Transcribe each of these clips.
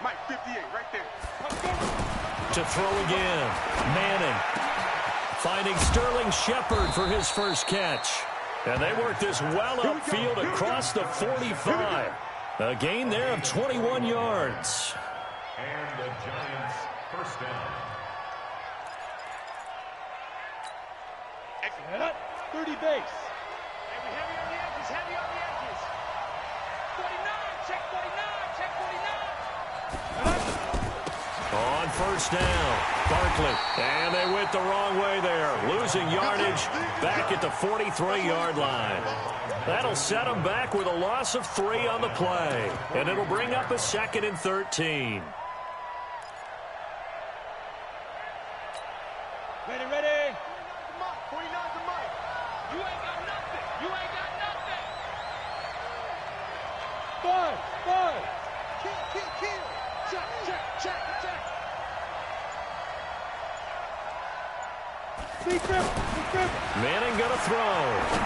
Mike, 58, right there. To throw again. Manning finding Sterling Shepard for his first catch. And they work this well upfield across the 45. A gain there of 21 yards. And the Giants first down. 30 base. Heavy on the edges, heavy on the edges. 49, check 49, check 49. On first down, Barkley. And they went the wrong way there. Losing yardage back at the 43-yard line. That'll set them back with a loss of 3 on the play. And it'll bring up a 2nd and 13. Ready. 49 to Mike. You ain't got nothing. You ain't got nothing. 5. Kill. Check. Secret. Manning going to throw.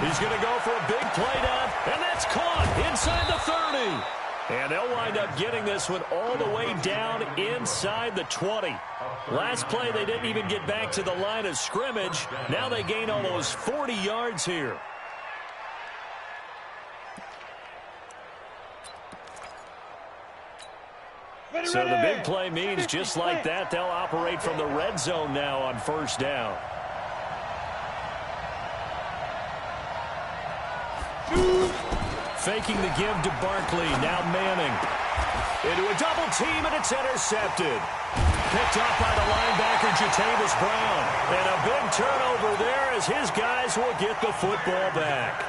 He's going to go for a big play down, and that's caught inside the 30. And they'll wind up getting this one all the way down inside the 20. Last play, they didn't even get back to the line of scrimmage. Now they gain almost 40 yards here. So the big play means just like that, they'll operate from the red zone now on first down. Faking the give to Barkley. Now Manning. Into a double team, and it's intercepted. Picked up by the linebacker, Jatavis Brown. And a big turnover there as his guys will get the football back.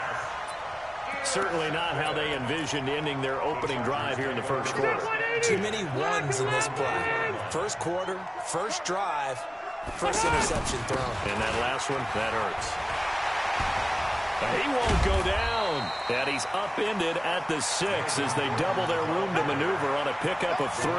Certainly not how they envisioned ending their opening drive here in the first quarter. Too many ones in this play. First quarter, first drive, first interception thrown. And that last one, that hurts. He won't go down. And he's upended at the 6 as they double their room to maneuver on a pickup of 3.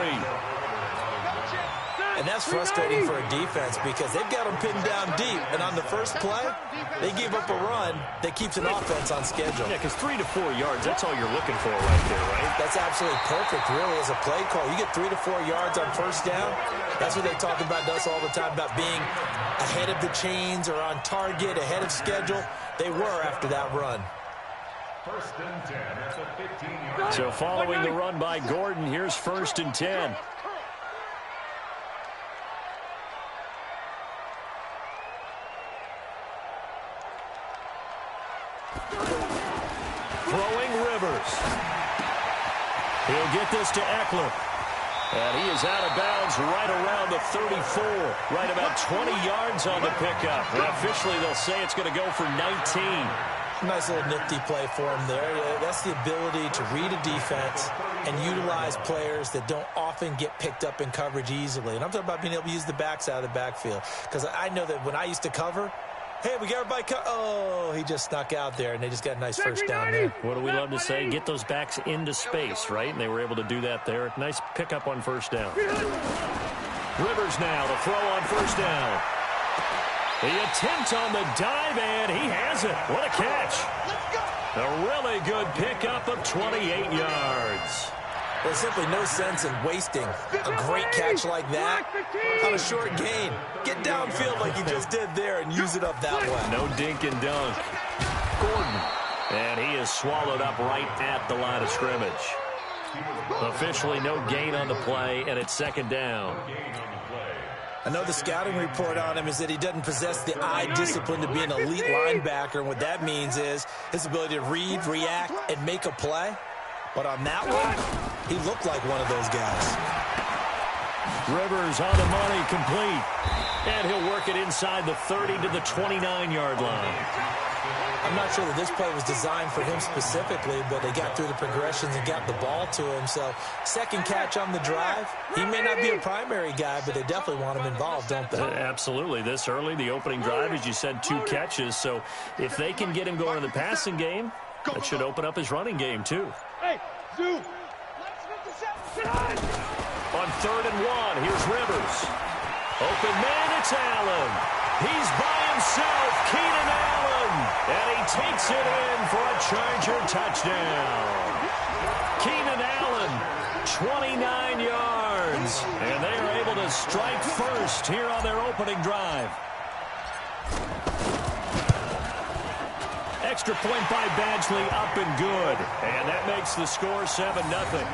And that's frustrating for a defense because they've got them pinned down deep. And on the first play, they give up a run that keeps an offense on schedule. Yeah, because 3 to 4 yards, that's all you're looking for right there, right? That's absolutely perfect, really, as a play call. You get 3 to 4 yards on first down. That's what they talk about us all the time, about being ahead of the chains or on target, ahead of schedule. They were after that run. First and 10 at the 15-yard. So following the run by Gordon, here's first and 10. Throwing Rivers. He'll get this to Eckler. And he is out of bounds right around the 34. Right about 20 yards on the pickup. And officially they'll say it's going to go for 19. Nice little nifty play for him there. That's the ability to read a defense and utilize players that don't often get picked up in coverage easily. And I'm talking about being able to use the backs out of the backfield. Because I know that when I used to cover, hey, we got everybody oh, he just snuck out there, and they just got a nice first down there. What do we love to say? Get those backs into space, right? And they were able to do that there. Nice pickup on first down. Rivers now to throw on first down. The attempt on the dive, and he has it. What a catch. A really good pickup of 28 yards. There's simply no sense in wasting a great catch like that on a short gain. Get downfield like you just did there and use it up that way. No dink and dunk. Gordon. And he is swallowed up right at the line of scrimmage. Officially no gain on the play, and it's second down. I know the scouting report on him is that he doesn't possess the eye discipline to be an elite linebacker. And what that means is his ability to read, react, and make a play. But on that one, he looked like one of those guys. Rivers on the money, complete. And he'll work it inside the 30 to the 29-yard line. I'm not sure that this play was designed for him specifically, but they got through the progressions and got the ball to him. So, second catch on the drive. He may not be a primary guy, but they definitely want him involved, don't they? Absolutely. This early, the opening drive, as you said, 2 catches. So, if they can get him going in the passing game, that should open up his running game, too. Hey, Zoo. On 3rd and 1, here's Rivers. Open man, it's Allen. He's by himself, Keenan Allen. And he takes it in for a Charger touchdown. Keenan Allen, 29 yards. And they are able to strike first here on their opening drive. Extra point by Badgley, up and good. And that makes the score 7-0.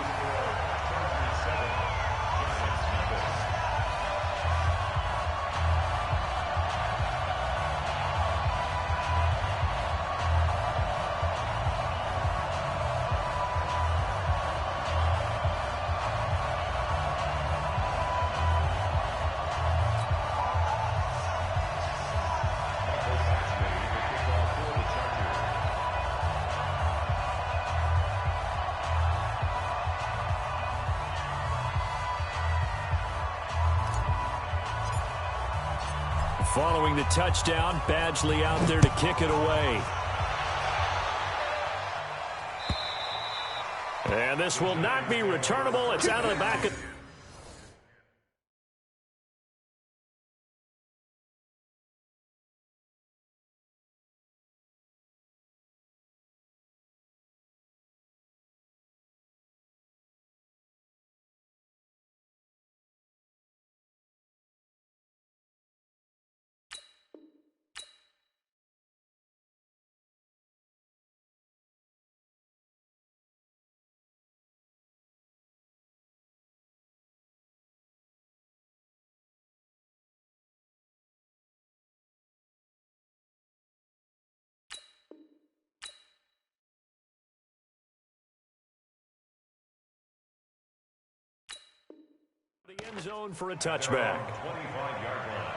Following the touchdown, Badgley out there to kick it away. And this will not be returnable. It's out of the back of... the end zone for a touchback. 25-yard line.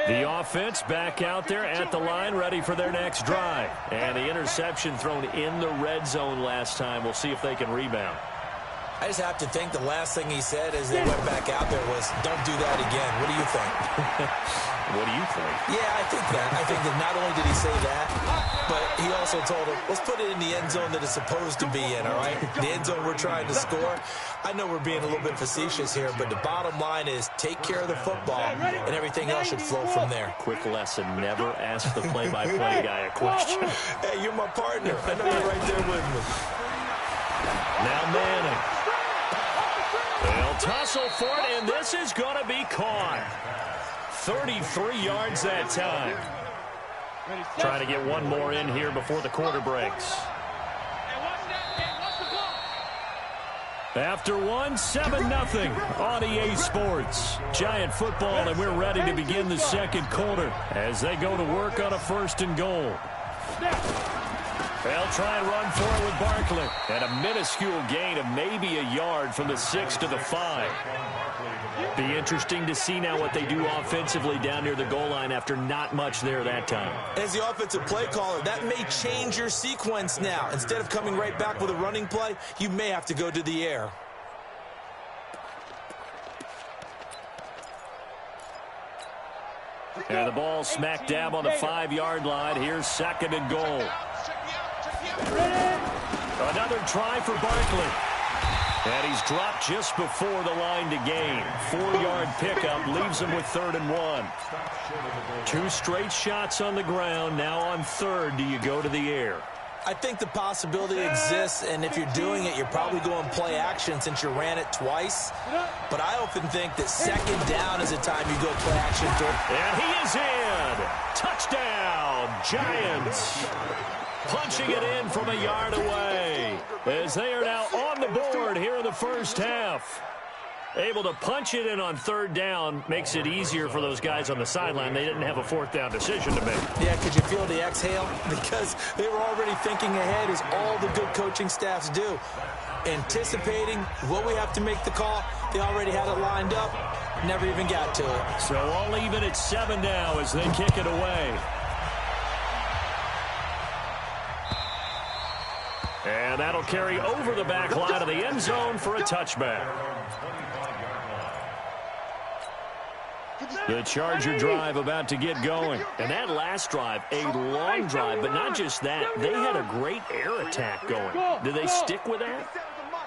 The offense back out there at the line, ready for their next drive. And the interception thrown in the red zone last time. We'll see if they can rebound. I just have to think the last thing he said as they went back out there was, don't do that again. What do you think? What do you think? Yeah, I think that. I think that not only did he say that, but he also told him, let's put it in the end zone that it's supposed to be in, all right? The end zone we're trying to score. I know we're being a little bit facetious here, but the bottom line is take care of the football, and everything else should flow from there. Quick lesson, never ask the play-by-play guy a question. Hey, you're my partner. I know you're right there with me. Now Manning. They'll tussle for it, and this is going to be caught. 33 yards that time. Trying to get one more in here before the quarter breaks. After one, 7-0 on EA Sports. Giant football, and we're ready to begin the second quarter as they go to work on a 1st and goal. They'll try and run for it with Barkley. And a minuscule gain of maybe a yard from the 6 to the 5. Be interesting to see now what they do offensively down near the goal line after not much there that time. As the offensive play caller, that may change your sequence now. Instead of coming right back with a running play, you may have to go to the air. And the ball smack dab on the 5-yard line. Here's 2nd and goal. Another try for Barkley. And he's dropped just before the line to gain. 4-yard pickup leaves him with 3rd and 1. 2 straight shots on the ground. Now on 3rd, do you go to the air? I think the possibility exists, and if you're doing it, you're probably going play action since you ran it twice. But I often think that 2nd down is a time you go play action. And he is in. Touchdown, Giants. Punching it in from a yard away as they are now on the board here in the first half. Able to punch it in on 3rd down makes it easier for those guys on the sideline. They didn't have a 4th down decision to make. Yeah, could you feel the exhale? Because they were already thinking ahead, as all the good coaching staffs do. Anticipating what we have to make the call. They already had it lined up. Never even got to it. So all even at 7 now as they kick it away. And that'll carry over the back line of the end zone for a touchback. The Charger drive about to get going. And that last drive, a long drive, but not just that. They had a great air attack going. Did they stick with that?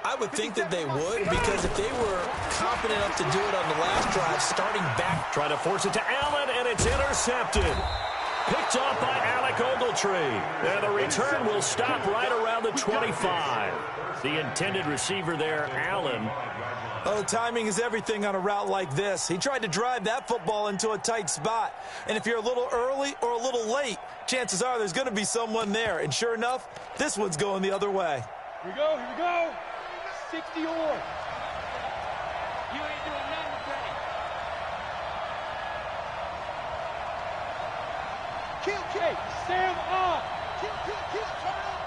I would think that they would, because if they were confident enough to do it on the last drive, starting back. Trying to force it to Allen, and it's intercepted. Picked off by Alec Ogletree. And the return will stop right around the 25. The intended receiver there, Allen. Oh, timing is everything on a route like this. He tried to drive that football into a tight spot. And if you're a little early or a little late, chances are there's going to be someone there. And sure enough, this one's going the other way. Here we go, here we go. 60 or. You ain't doing nothing today. Kill, Hey, Sam on. kill, kill, kill, turn up.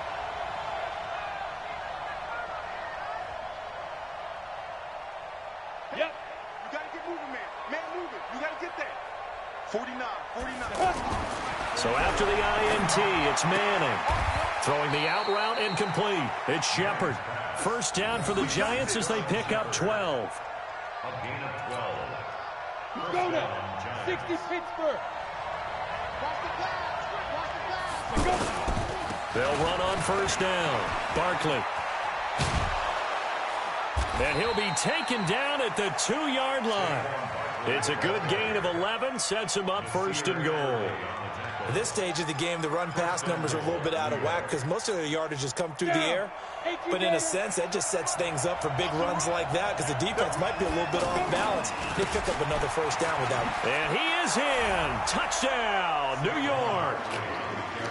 Yep. You gotta get moving, man. Man moving. You gotta get that. 49. So after the INT, it's Manning. Throwing the out route incomplete. It's Shepard. First down for the Giants as they pick up 12. A gain of 12. Go now. 60 Pittsburgh. Watch the glass. Watch the glass. Go. They'll run on first down. Barkley. And he'll be taken down at the 2-yard line. It's a good gain of 11. Sets him up first and goal. At this stage of the game, the run-pass numbers are a little bit out of whack because most of their yardage has come through the air. But in a sense, that just sets things up for big runs like that because the defense might be a little bit off balance. They pick up another first down without. And he is in. Touchdown, New York.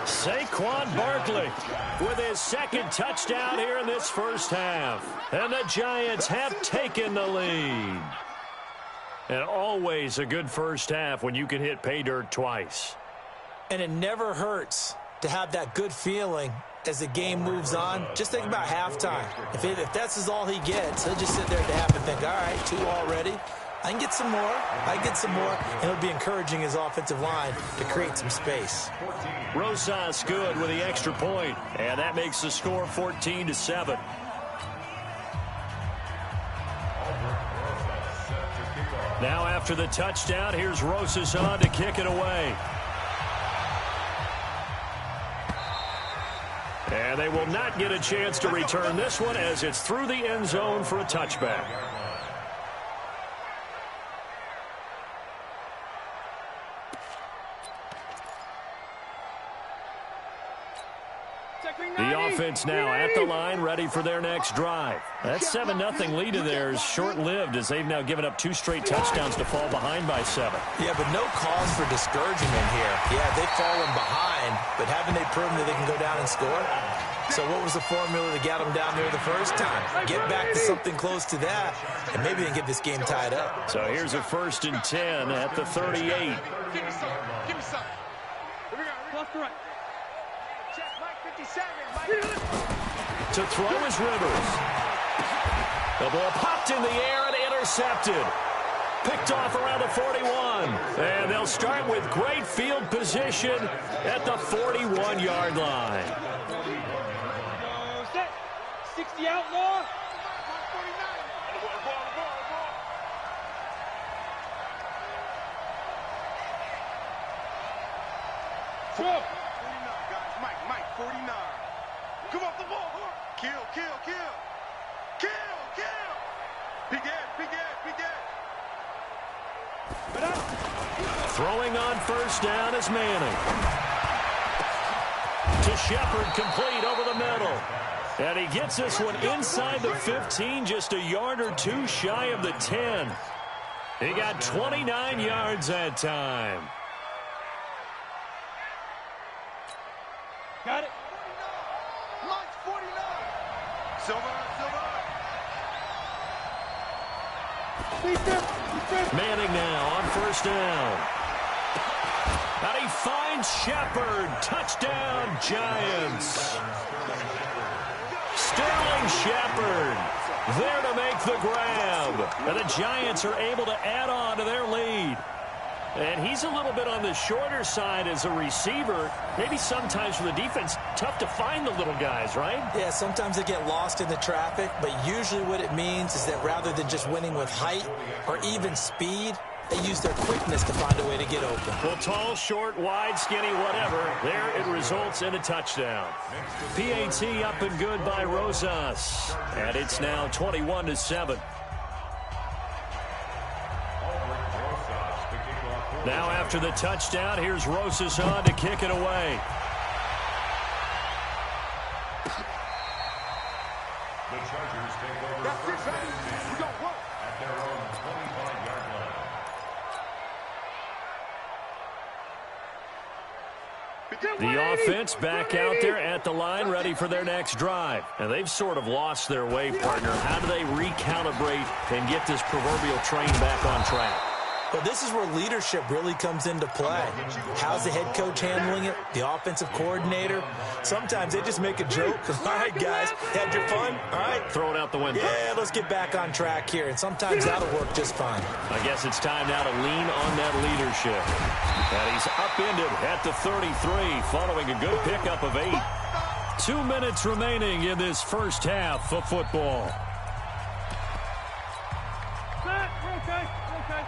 Saquon Barkley with his second touchdown here in this first half. And the Giants have taken the lead. And always a good first half when you can hit pay dirt twice. And it never hurts to have that good feeling as the game moves on. Just think about halftime. If that's all he gets, he'll just sit there at the half and think, all right, 2 already. I can get some more. I can get some more. And it'll be encouraging his offensive line to create some space. Rosas good with the extra point. And that makes the score 14-7. Now after the touchdown, here's Rosas on to kick it away. And they will not get a chance to return this one as it's through the end zone for a touchback. The offense now at the line, ready for their next drive. That 7-0 lead of theirs short-lived as they've now given up 2 straight touchdowns to fall behind by 7. Yeah, but no cause for discouragement here. Yeah, they've fallen behind, but haven't they proven that they can go down and score? So what was the formula that got them down there the first time? Get back to something close to that, and maybe they can get this game tied up. So here's a 1st and 10 at the 38. Give me some. Give me some. Here we go. Left to right. Check Mike 57. Mike. To throw is Rivers. The ball popped in the air and intercepted. Picked off around the 41. And they'll start with great field position at the 41-yard line. Set. 60 outlaw. Throw. 49, guys. Mike, 49. Come off the ball. Kill. Big Ed. Throwing on first down is Manning. To Shepard, complete over the middle. And he gets this one inside the 15, just a yard or 2 shy of the 10. He got 29 yards that time. Got it. Mike's 49. Silver. Manning now on first down. And he finds Shepard. Touchdown, Giants. Sterling Shepard there to make the grab. And the Giants are able to add on to their lead. And he's a little bit on the shorter side as a receiver. Maybe sometimes for the defense, tough to find the little guys, right? Yeah, sometimes they get lost in the traffic, but usually what it means is that rather than just winning with height or even speed, they use their quickness to find a way to get open. Well, tall, short, wide, skinny, whatever. There it results in a touchdown. PAT up and good by Rosas. And it's now 21-7. Now after the touchdown, here's Rosas on to kick it away. The Chargers take over first and 10 We gon' work. at their own 25-yard line. The offense back out there at the line, ready for their next drive. And they've sort of lost their way, partner. How do they recalibrate and get this proverbial train back on track? But this is where leadership really comes into play. How's the head coach handling it? The offensive coordinator? Sometimes they just make a joke. All right, guys, had your fun? All right. Throw it out the window. Yeah, let's get back on track here. And sometimes that'll work just fine. I guess it's time now to lean on that leadership. And he's upended at the 33, following a good pickup of 8. 2 minutes remaining in this first half of football.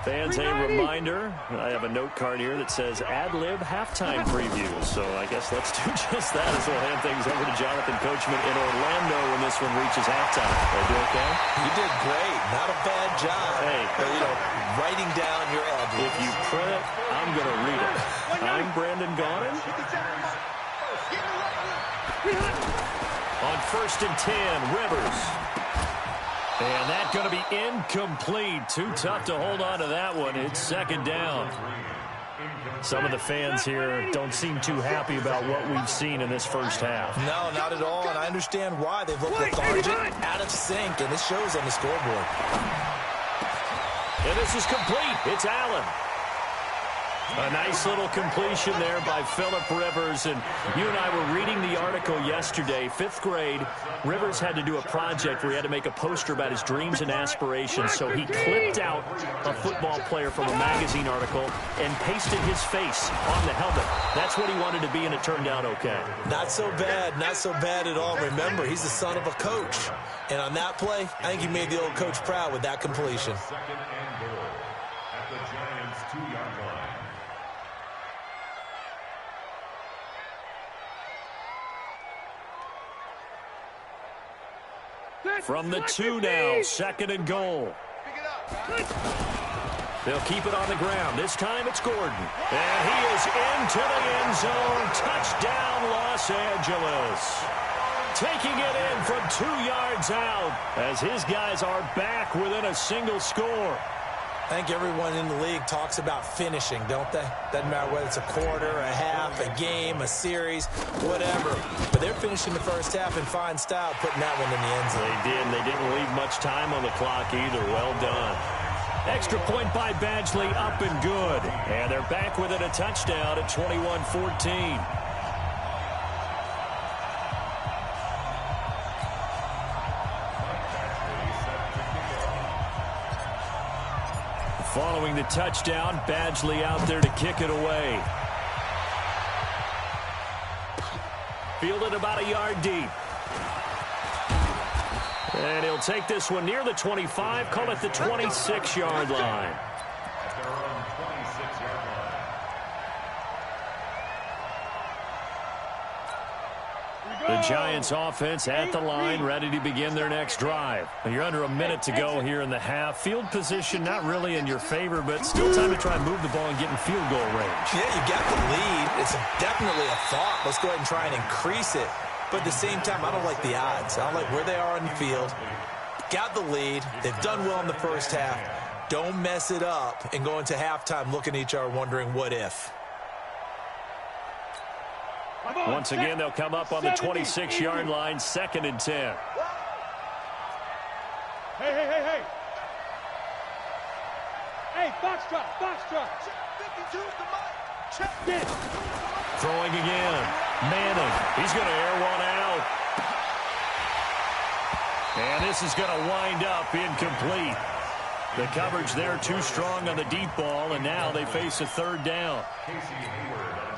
Fans, a reminder, I have a note card here that says ad-lib halftime preview. So I guess let's do just that as we'll hand things over to Jonathan Coachman in Orlando when this one reaches halftime. Did I do okay? You did great. Not a bad job. Hey. Writing down your ad-libs. If you print it, I'm going to read it. I'm Brandon Gaudin. On 1st and 10, Rivers. And that's going to be incomplete. Too tough to hold on to that one. It's second down. Some of the fans here don't seem too happy about what we've seen in this first half. No, not at all, and I understand why. They've looked lethargic, out of sync, and this shows on the scoreboard. And this is complete. It's Allen. A nice little completion there by Phillip Rivers. And you and I were reading the article yesterday, 5th grade. Rivers had to do a project where he had to make a poster about his dreams and aspirations. So he clipped out a football player from a magazine article and pasted his face on the helmet. That's what he wanted to be, and it turned out okay. Not so bad at all. Remember, he's the son of a coach. And on that play, I think he made the old coach proud with that completion. Second and goal at the Giants' 2-yard line. From the 2 now, second and goal. They'll keep it on the ground. This time it's Gordon. And he is into the end zone. Touchdown, Los Angeles. Taking it in from 2 yards out as his guys are back within a single score. I think everyone in the league talks about finishing, don't they? Doesn't matter whether it's a quarter, a half, a game, a series, whatever. But they're finishing the first half in fine style, putting that one in the end zone. They did. They didn't leave much time on the clock either. Well done. Extra point by Badgley, up and good. And they're back within a touchdown at 21-14. Following the touchdown, Badgley out there to kick it away. Fielded about a yard deep. And he'll take this one near the 25, call it the 26-yard line. At their own 26-yard line. The Giants offense at the line, ready to begin their next drive. You're under a minute to go here in the half. Field position not really in your favor, but still time to try and move the ball and get in field goal range. Yeah, you got the lead. It's definitely a thought. Let's go ahead and try and increase it. But at the same time, I don't like the odds. I don't like where they are on the field. Got the lead. They've done well in the first half. Don't mess it up and go into halftime looking at each other wondering what if. Once again, they'll come up on the 26-yard line, 2nd and 10. Hey. Hey, box drop. Check it. Throwing again. Manning. He's going to air one out. And this is going to wind up incomplete. The coverage there too strong on the deep ball, and now they face a third down.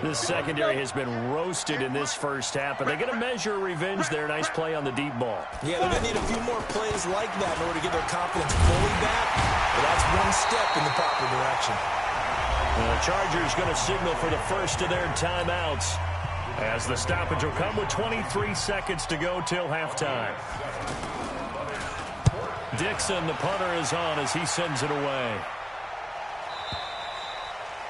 This secondary has been roasted in this first half, but they get a measure of revenge there. Nice play on the deep ball. Yeah, they're going to need a few more plays like that in order to get their confidence fully back. But that's one step in the proper direction. The Chargers going to signal for the first of their timeouts, as the stoppage will come with 23 seconds to go till halftime. Dixon, the punter, is on as he sends it away.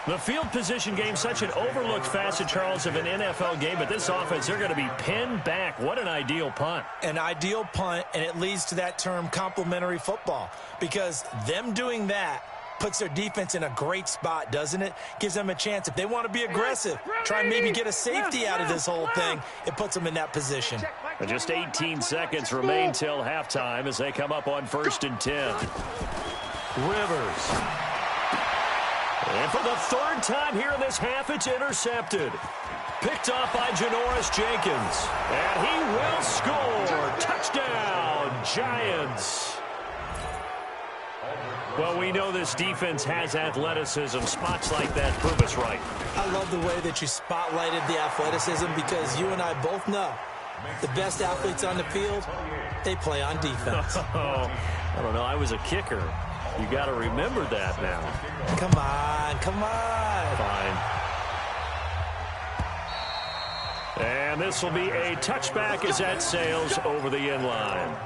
The field position game, such an overlooked facet, Charles, of an NFL game, but this offense, they're going to be pinned back. What an ideal punt. An ideal punt, and it leads to that term complementary football, because them doing that puts their defense in a great spot, doesn't it? Gives them a chance. If they want to be aggressive, try and maybe get a safety out of this whole thing, it puts them in that position. And just 18 seconds remain till halftime as they come up on 1st and 10. Rivers. And for the third time here in this half, it's intercepted. Picked off by Janoris Jenkins. And he will score. Touchdown, Giants. Well, we know this defense has athleticism. Spots like that prove us right. I love the way that you spotlighted the athleticism, because you and I both know the best athletes on the field, they play on defense. Oh, I don't know. I was a kicker. You got to remember that now. Come on, come on. Fine. And this will be a touchback as that sails over the end line.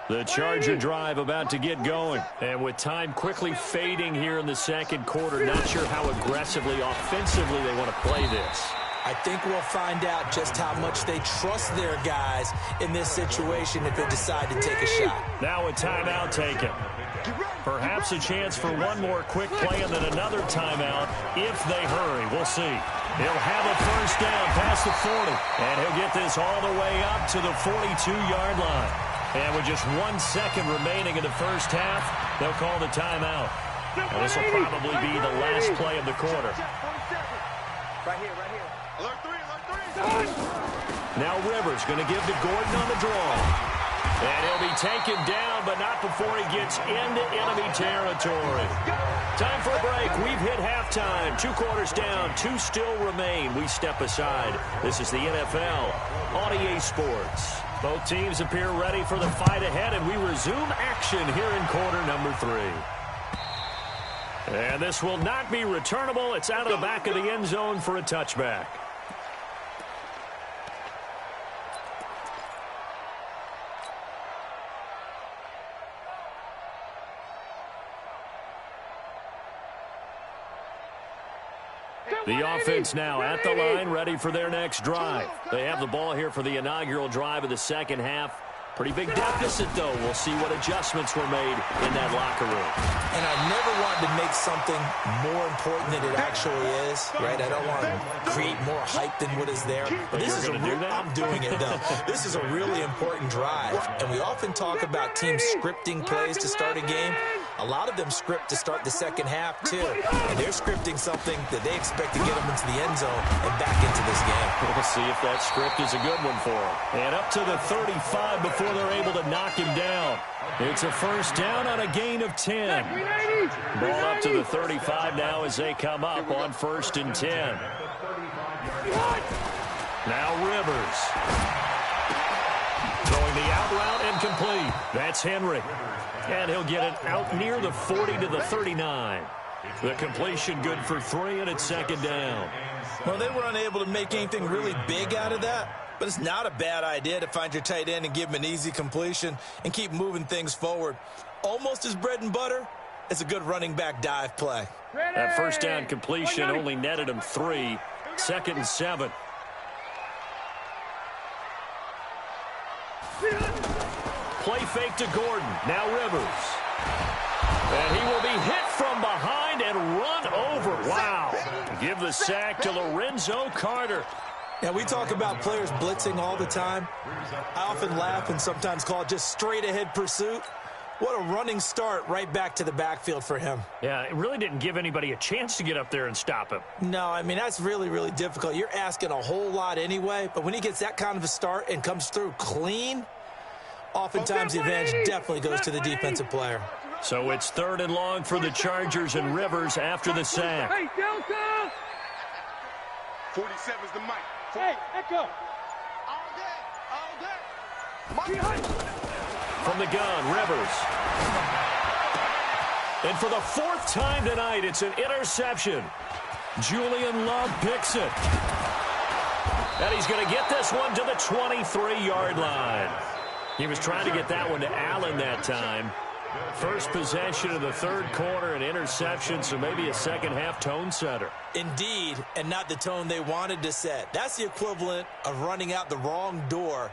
The Charger drive about to get going. And with time quickly fading here in the second quarter, not sure how aggressively, offensively they want to play this. I think we'll find out just how much they trust their guys in this situation if they decide to take a shot. Now a timeout taken. Perhaps a chance for one more quick play and then another timeout if they hurry. We'll see. He'll have a first down past the 40. And he'll get this all the way up to the 42-yard line. And with just 1 second remaining in the first half, they'll call the timeout. And this will probably be the last play of the quarter. Right here, right here. Alert three. Now Rivers going to give to Gordon on the draw. And he'll be taken down, but not before he gets into enemy territory. Time for a break. We've hit halftime. 2 quarters down, 2 still remain. We step aside. This is the NFL on EA Sports. Both teams appear ready for the fight ahead, and we resume action here in quarter number 3. And this will not be returnable. It's out of the back of the end zone for a touchback. The offense now at the line, ready for their next drive. They have the ball here for the inaugural drive of the second half. Pretty big deficit, though. We'll see what adjustments were made in that locker room. And I never wanted to make something more important than it actually is, right? I don't want to create more hype than what is there. But this is I'm doing it, though. This is a really important drive. And we often talk about teams scripting plays to start a game. A lot of them script to start the second half, too. And they're scripting something that they expect to get them into the end zone and back into this game. We'll see if that script is a good one for them. And up to the 35 before they're able to knock him down. It's a first down on a gain of 10. Ball up to the 35 now as they come up on 1st and 10. Now Rivers. Throwing the out route and complete. That's Henry. And he'll get it out near the 40 to the 39. The completion good for 3, and it's 2nd down. Well, they were unable to make anything really big out of that. But it's not a bad idea to find your tight end and give him an easy completion and keep moving things forward. Almost as bread and butter as a good running back dive play. That first down completion only netted him 3. 2nd and 7. Play fake to Gordon. Now Rivers. And he will be hit from behind and run over. Wow. Give the sack to Lorenzo Carter. Now, we talk about players blitzing all the time. I often laugh and sometimes call it just straight-ahead pursuit. What a running start right back to the backfield for him. Yeah, it really didn't give anybody a chance to get up there and stop him. No, I mean, that's really, really difficult. You're asking a whole lot anyway, but when he gets that kind of a start and comes through clean, Oftentimes, the advantage definitely goes to the defensive player. So it's 3rd and long for the Chargers and Rivers after the sack. Hey, Delta! 47's the mic. Hey, Echo! All day. From the gun, Rivers. And for the 4th time tonight, it's an interception. Julian Love picks it. And he's going to get this one to the 23-yard line. He was trying to get that one to Allen that time. First possession of the 3rd quarter, an interception, so maybe a second-half tone setter. Indeed, and not the tone they wanted to set. That's the equivalent of running out the wrong door.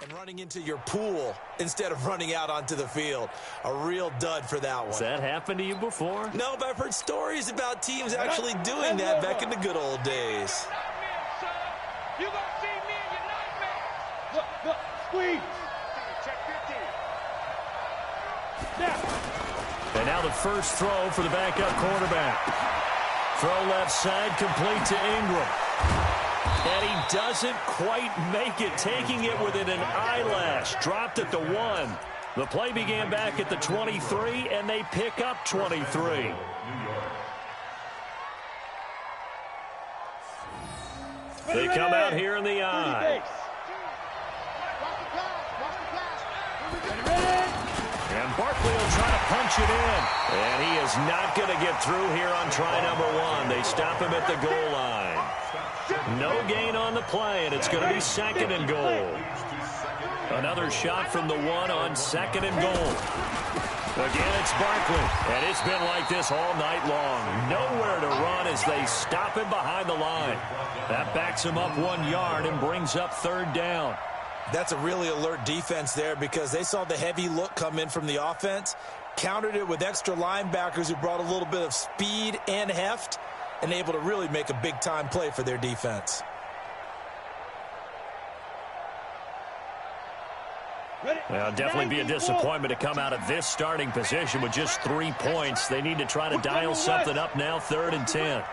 And running into your pool instead of running out onto the field. A real dud for that one. Has that happened to you before? No, but I've heard stories about teams actually doing that back in the good old days. You gonna see me in your nightmares. Look, squeeze! Check 15. Now! And now the first throw for the backup quarterback. Throw left side, complete to Ingram. And he doesn't quite make it, taking it within an eyelash. Dropped at the 1. The play began back at the 23, and they pick up 23. They come out here in the eye. And Barkley will try to punch it in. And he is not going to get through here on try number 1. They stop him at the goal line. No gain on the play, and it's going to be 2nd and goal. Another shot from the 1 on 2nd and goal. Again, it's Barkley, and it's been like this all night long. Nowhere to run as they stop him behind the line. That backs him up 1 yard and brings up 3rd down. That's a really alert defense there because they saw the heavy look come in from the offense, countered it with extra linebackers who brought a little bit of speed and heft, and able to really make a big-time play for their defense. Well, definitely be a disappointment to come out of this starting position with just 3 points. They need to try to dial something up now, 3rd and 10.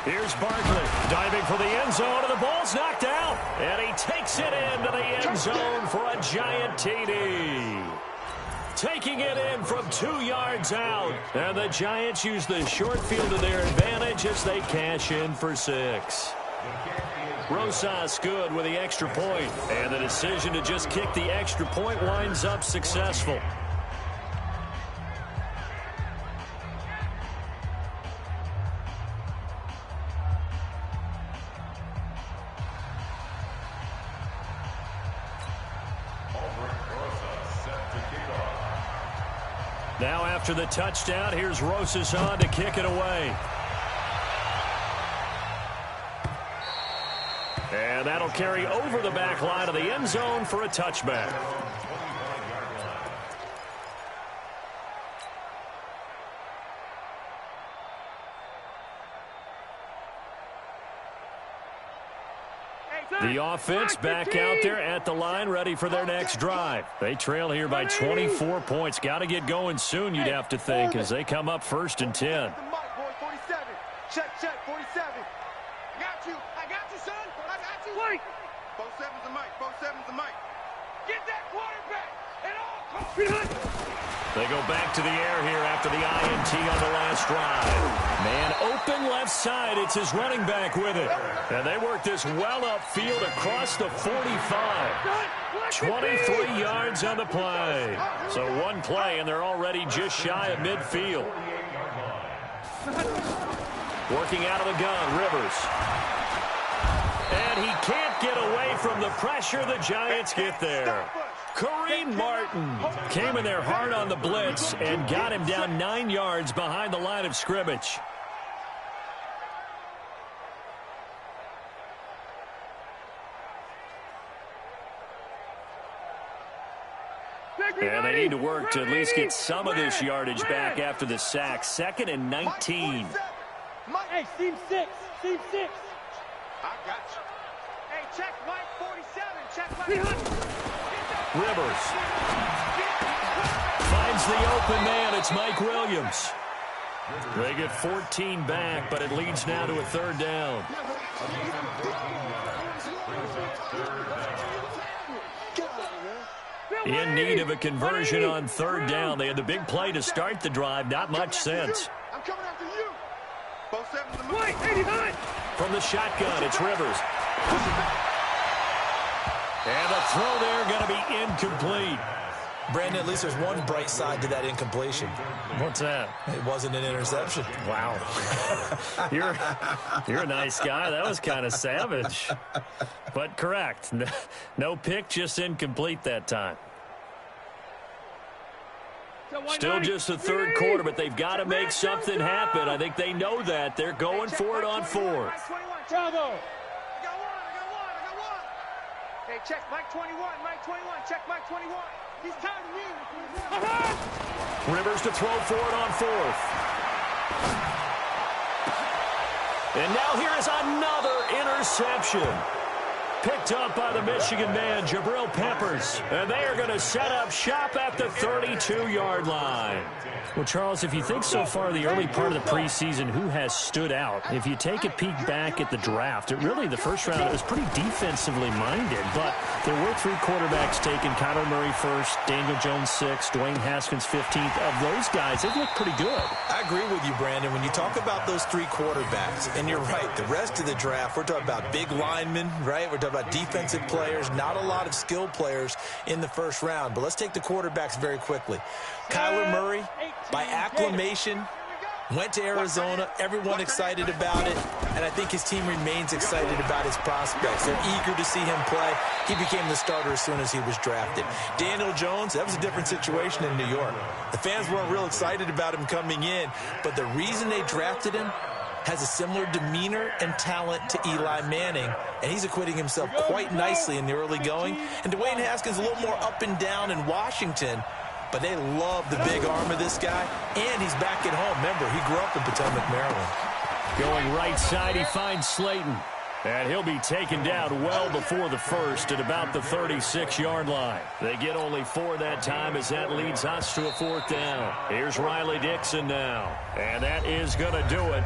Here's Barkley diving for the end zone, and the ball's knocked out. And he takes it into the end zone for a giant TD. Taking it in from 2 yards out. And the Giants use the short field to their advantage as they cash in for 6. Rosas good with the extra point. And the decision to just kick the extra point winds up successful. Now after the touchdown, here's Rosas on to kick it away. And that'll carry over the back line of the end zone for a touchback. The offense back out there at the line, ready for their next drive. They trail here by 24 points. Got to get going soon, you'd have to think, as they come up 1st and 10. Check, 47. I got you, son. I got you. Wait. 47's the mic. 47's the mic. Get that quarterback and all. They go back to the air here after the INT on the last drive. Man open left side. It's his running back with it. And they work this well upfield across the 45. 23 yards on the play. So 1 play, and they're already just shy of midfield. Working out of the gun, Rivers. And he can't get away from the pressure the Giants get there. Kareem Martin came in there hard on the blitz and got him down 9 yards behind the line of scrimmage. And they need to work to at least get some of this yardage back after the sack. 2nd and 19. Hey, seam 6. Seam 6. I got you. Hey, check Mike 47. Check Mike. Rivers finds the open man. It's Mike Williams. They get 14 back, but it leads now to a 3rd down. In need of a conversion on 3rd down. They had the big play to start the drive. Not much sense. I'm coming after you. Both 7 to the Wait, 89. From the shotgun, it's Rivers. And the throw there going to be incomplete. Brandon, at least there's one bright side to that incompletion. What's that? It wasn't an interception. Wow. You're a nice guy. That was kind of savage. But correct. No pick, just incomplete that time. Still just the 3rd quarter, but they've got to make something happen. I think they know that. They're going for it on 4th. Bravo. Hey, check Mike 21. Mike 21. Check Mike 21. He's tired of me. Rivers to throw for it on 4th. And now here is another interception. Picked up by the Michigan man, Jabril Peppers. And they are going to set up shop at the 32-yard line. Well, Charles, if you think so far the early part of the preseason, who has stood out? If you take a peek back at the draft, the first round, it was pretty defensively minded. But there were 3 quarterbacks taken. Kyler Murray first, Daniel Jones 6th, Dwayne Haskins 15th. Of those guys, they've looked pretty good. I agree with you, Brandon. When you talk about those 3 quarterbacks, and you're right, the rest of the draft, we're talking about big linemen, right? We're talking about defensive players, not a lot of skilled players in the first round. But let's take the quarterbacks very quickly. Kyler Murray, by acclamation, went to Arizona. Everyone excited about it. And I think his team remains excited about his prospects. They're eager to see him play. He became the starter as soon as he was drafted. Daniel Jones, that was a different situation in New York. The fans weren't real excited about him coming in. But the reason they drafted him has a similar demeanor and talent to Eli Manning, and he's acquitting himself quite nicely in the early going. And Dwayne Haskins a little more up and down in Washington, but they love the big arm of this guy, and he's back at home. Remember, he grew up in Potomac, Maryland. Going right side, he finds Slayton. And he'll be taken down well before the first at about the 36-yard line. They get only 4 that time as that leads us to a 4th down. Here's Riley Dixon now. And that is going to do it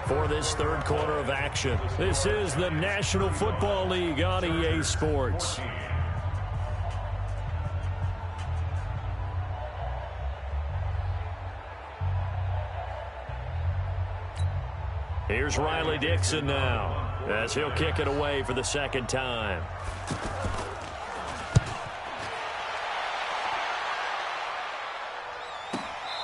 for this 3rd quarter of action. This is the National Football League on EA Sports. Here's Riley Dixon now, as he'll kick it away for the 2nd time.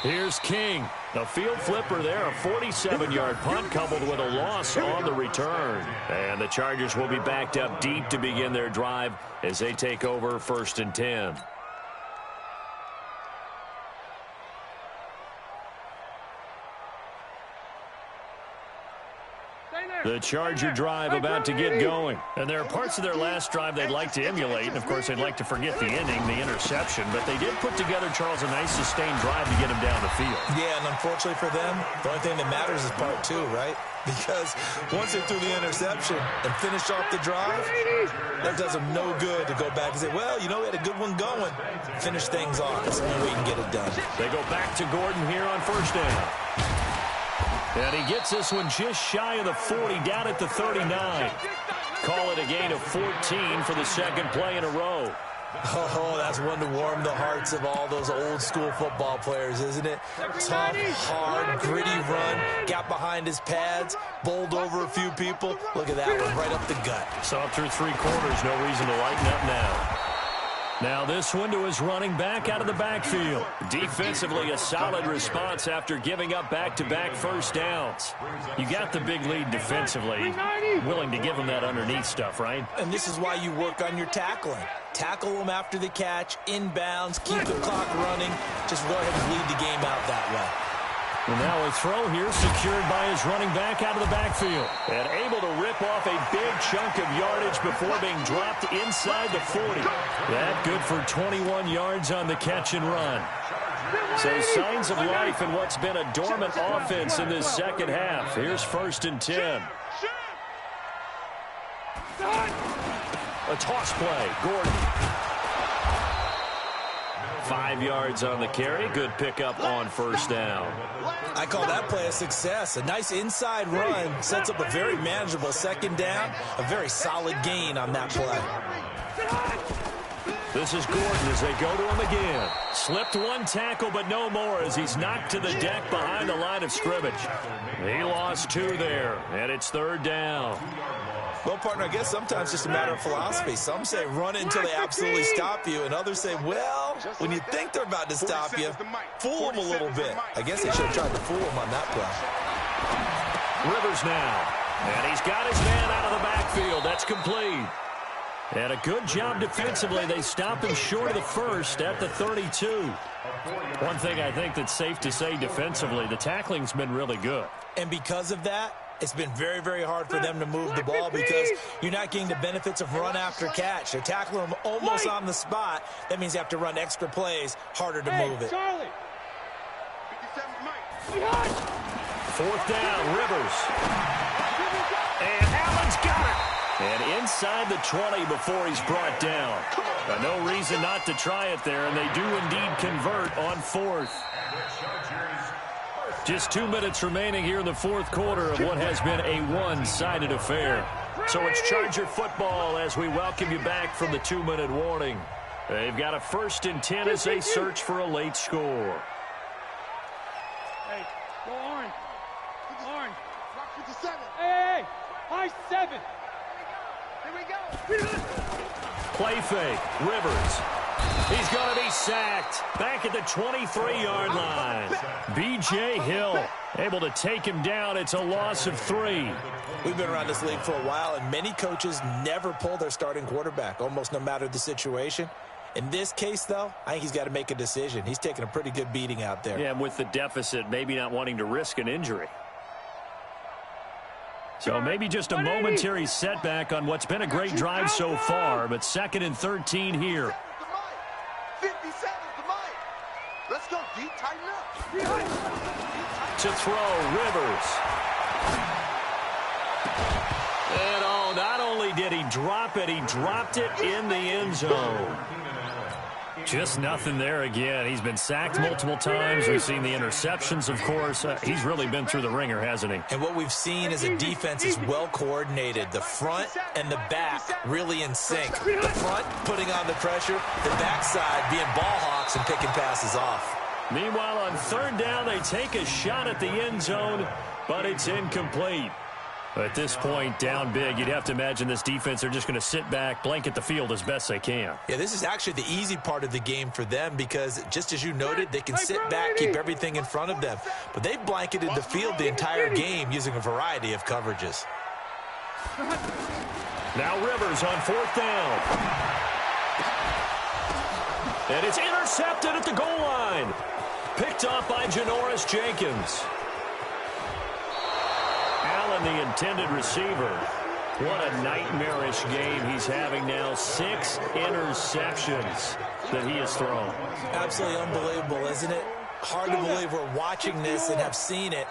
Here's King. A field flipper there, a 47-yard punt coupled with a loss on the return. And the Chargers will be backed up deep to begin their drive as they take over 1st and 10. The Charger drive about to get going. And there are parts of their last drive they'd like to emulate. And, of course, they'd like to forget the ending, the interception. But they did put together, Charles, a nice sustained drive to get them down the field. Yeah, and unfortunately for them, the only thing that matters is part 2, right? Because once they threw the interception and finished off the drive, that does them no good to go back and say, well, you know, we had a good one going. Finish things off. That's the only way you can get it done. They go back to Gordon here on 1st down. And he gets this one just shy of the 40, down at the 39. Call it a gain of 14 for the 2nd play in a row. Oh, that's one to warm the hearts of all those old school football players, isn't it? Tough, hard, gritty run, got behind his pads, bowled over a few people. Look at that one, right up the gut. So through 3 quarters, no reason to lighten up now. Now this one to his running back out of the backfield. Defensively, a solid response after giving up back-to-back first downs. You got the big lead defensively. Willing to give him that underneath stuff, right? And this is why you work on your tackling. Tackle them after the catch, inbounds, keep the clock running. Just go ahead and bleed the game out that way. And now a throw here secured by his running back out of the backfield. And able to rip off a big chunk of yardage before being dropped inside the 40. That good for 21 yards on the catch and run. So signs of life in what's been a dormant offense in this second half. Here's 1st and 10. A toss play. Gordon. 5 yards on the carry. Good pickup on 1st down. I call that play a success. A nice inside run sets up a very manageable 2nd down. A very solid gain on that play. This is Gordon as they go to him again. Slipped one tackle, but no more as he's knocked to the deck behind the line of scrimmage. He lost 2 there, and it's 3rd down. Well, partner, I guess sometimes it's just a matter of philosophy. Some say run it until they absolutely stop you, and others say, well, when you think they're about to stop you, fool them a little bit. I guess they should have tried to fool them on that play. Rivers now, and he's got his man out of the backfield. That's complete. And a good job defensively. They stop him short of the 1st at the 32. One thing I think that's safe to say defensively, the tackling's been really good. And because of that, it's been very, very hard for them to move the ball because you're not getting the benefits of run after catch. They're tackling them almost on the spot. That means you have to run extra plays, harder to move it. 4th down, Rivers. And Allen's got it. And inside the 20 before he's brought down. No reason not to try it there, and they do indeed convert on 4th. Just 2 minutes remaining here in the 4th quarter of what has been a one-sided affair. So it's Charger football as we welcome you back from the 2-minute warning. They've got a 1st and 10 as they search for a late score. Hey, go Orange. Orange. 57. Hey, high 7. Here we go. Play fake. Rivers. He's going to be sacked back at the 23-yard line. B.J. Hill able to take him down. It's a loss of 3. We've been around this league for a while, and many coaches never pull their starting quarterback, almost no matter the situation. In this case, though, I think he's got to make a decision. He's taking a pretty good beating out there. Yeah, with the deficit, maybe not wanting to risk an injury. So maybe just a momentary setback on what's been a great drive so far, but 2nd and 13 here. 57 to Mike. Let's go deep, tighten up. To throw, Rivers. And oh, not only did he drop it, he dropped it in the end zone. Just nothing there again. He's been sacked multiple times. We've seen the interceptions, of course. He's really been through the ringer, hasn't he? And what we've seen is a defense is well coordinated. The front and the back really in sync. The front putting on the pressure, the backside being ball hawks and picking passes off. Meanwhile, on 3rd down, they take a shot at the end zone, but it's incomplete. At this point, down big, you'd have to imagine this defense, they're just going to sit back, blanket the field as best they can. Yeah, this is actually the easy part of the game for them because, just as you noted, they can sit back, keep everything in front of them. But they've blanketed the field the entire game using a variety of coverages. Now Rivers on 4th down. And it's intercepted at the goal line. Picked off by Janoris Jenkins. Allen, the intended receiver. What a nightmarish game he's having now. 6 interceptions that he has thrown. Absolutely unbelievable, isn't it? Hard to believe we're watching this and have seen it,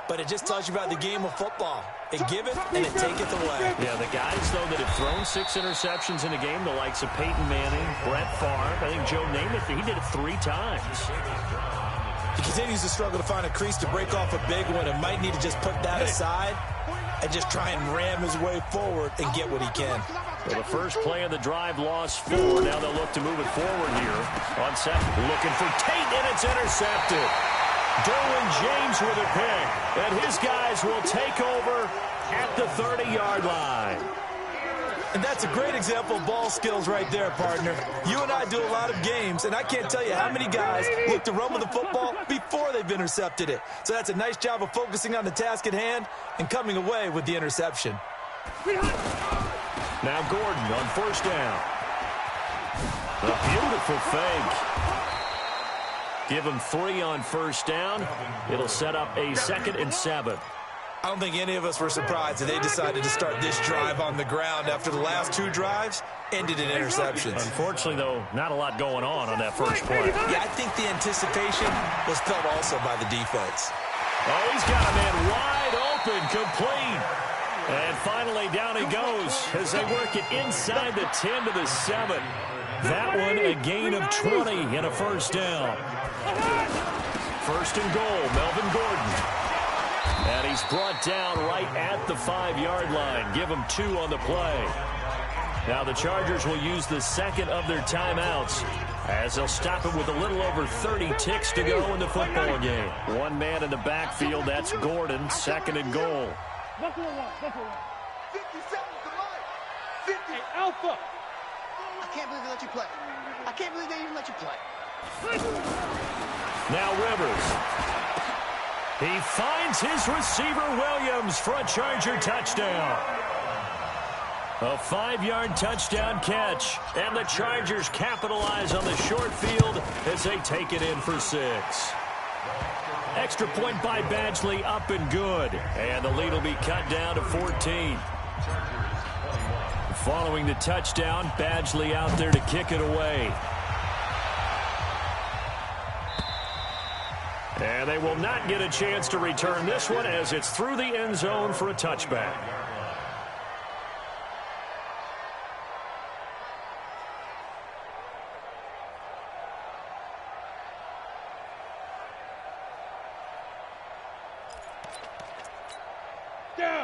but it just tells you about the game of football. It giveth and it taketh away. Yeah, the guys, though, that have thrown 6 interceptions in a game, the likes of Peyton Manning, Brett Favre, I think Joe Namath, he did it 3 times. He continues to struggle to find a crease to break off a big one and might need to just put that aside and just try and ram his way forward and get what he can. Well, the first play of the drive lost 4. Now they'll look to move it forward here. On 2nd, looking for Tate, and it's intercepted. Derwin James with a pick, and his guys will take over at the 30-yard line. And that's a great example of ball skills right there, partner. You and I do a lot of games, and I can't tell you how many guys look to run with the football before they've intercepted it. So that's a nice job of focusing on the task at hand and coming away with the interception. Now Gordon on first down. A beautiful fake. Give him 3 on first down. It'll set up a 2nd and 7. I don't think any of us were surprised that they decided to start this drive on the ground after the last 2 drives ended in interceptions. Unfortunately, though, not a lot going on that first play. Yeah, I think the anticipation was felt also by the defense. Oh, he's got a man wide open, complete. And finally, down he goes as they work it inside the 10 to the 7. That one, a gain of 20 and a first down. First and goal, Melvin Gordon. And he's brought down right at the 5-yard line. Give him 2 on the play. Now the Chargers will use the 2nd of their timeouts as they'll stop it with a little over 30 ticks to go in the football game. One man in the backfield, that's Gordon, 2nd and goal. 57 is the line. 50. Hey, Alpha. I can't believe they let you play. I can't believe they even let you play. Now Rivers. He finds his receiver, Williams, for a Charger touchdown. A 5-yard touchdown catch. And the Chargers capitalize on the short field as they take it in for 6. Extra point by Badgley, up and good. And the lead will be cut down to 14. Following the touchdown, Badgley out there to kick it away. And they will not get a chance to return this one as it's through the end zone for a touchback.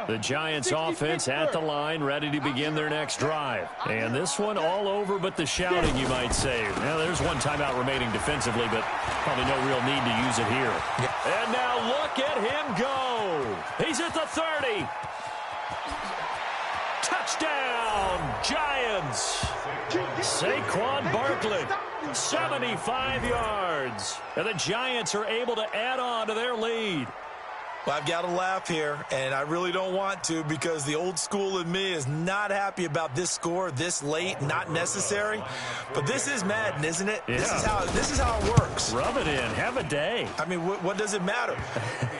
The Giants offense at the line, ready to begin their next drive. And this one all over but the shouting, you might say. Now, there's one timeout remaining defensively, but probably no real need to use it here. And now look at him go. He's at the 30. Touchdown, Giants. Saquon Barkley, 75 yards. And the Giants are able to add on to their lead. Well, I've got to laugh here, and I really don't want to because the old school in me is not happy about this score this late, not necessary. But this is Madden, isn't it? Yeah. This is how it works. Rub it in. Have a day. I mean, what does it matter?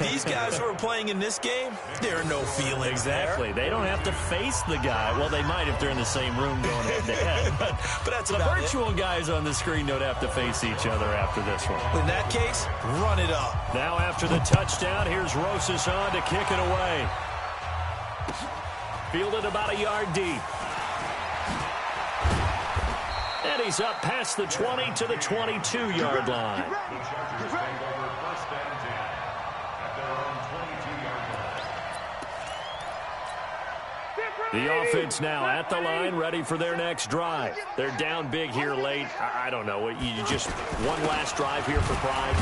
These guys who are playing in this game, there are no feelings Exactly. there. They don't have to face the guy. Well, they might if they're in the same room going head-to-head. But that's the about virtual guys on the screen don't have to face each other after this one. In that case, run it up. Now after the touchdown, here's Rosas on to kick it away. Fielded about a yard deep. And he's up past the 20 to the 22-yard line. The offense now at the line, ready for their next drive. They're down big here late. I don't know. You just one last drive here for pride.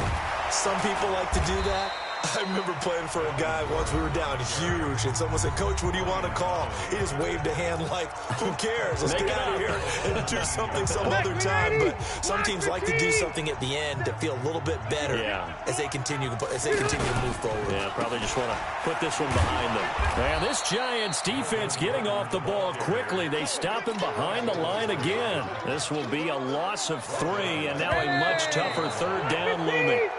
Some people like to do that. I remember playing for a guy once. We were down huge, and someone said, "Coach, what do you want to call?" He just waved a hand like, "Who cares? Let's get out of here and do something some other time." But some teams like to do something at the end to feel a little bit better as they continue to move forward. Yeah, probably just want to put this one behind them. And this Giants defense getting off the ball quickly. They stop him behind the line again. This will be a loss of 3, and now a much tougher 3rd down looming.